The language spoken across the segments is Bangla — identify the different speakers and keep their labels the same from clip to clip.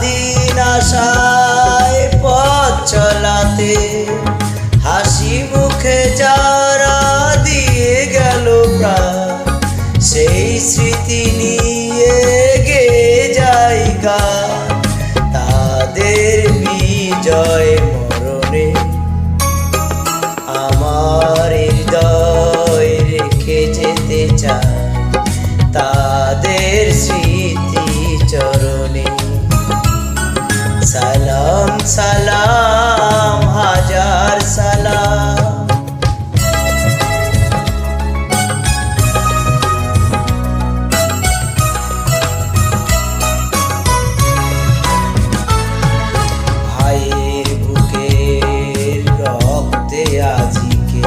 Speaker 1: স্বাধীন আশায় পথ চলাতে হাসি মুখে যারা দিয়ে গেল প্রাণ, সেই স্মৃতি নিয়ে গেয়ে যায় গান। তাদের বিজয় মরণে আমার হৃদয় রেখে যেতে চাই তাদের স্মৃতি চরণে। সালাম সালাম হাজার সালাম। ভাইয়ের বুকের রক্তে আজিকে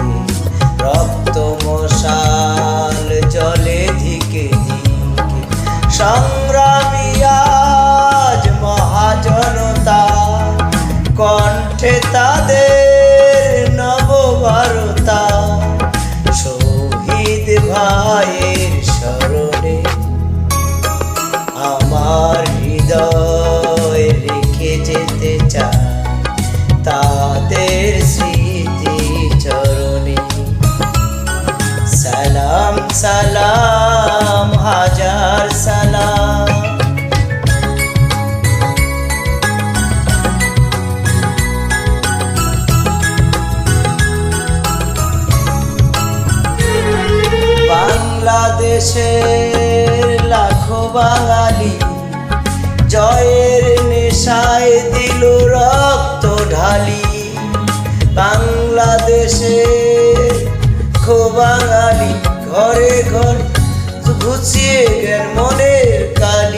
Speaker 1: রক্ত মশাল জলে ধিকে ধিকে সংগ্রামী আজ মহাজনতা, কণ্ঠে তাদের নববারতা। শহীদ ভাইয়ের স্মরণে আমার হৃদয় রেখে যেতে চাই তাদের স্মৃতি চরণে। সালাম সালাম হাজার সালাম। বাংলাদেশের লাখো বাঙালি জয়ের নেশায় দিল রক্ত ঢালি। বাংলাদেশের লাখো বাঙালি ঘরে ঘরে ঘুচিয়ে গেল মনের কালি।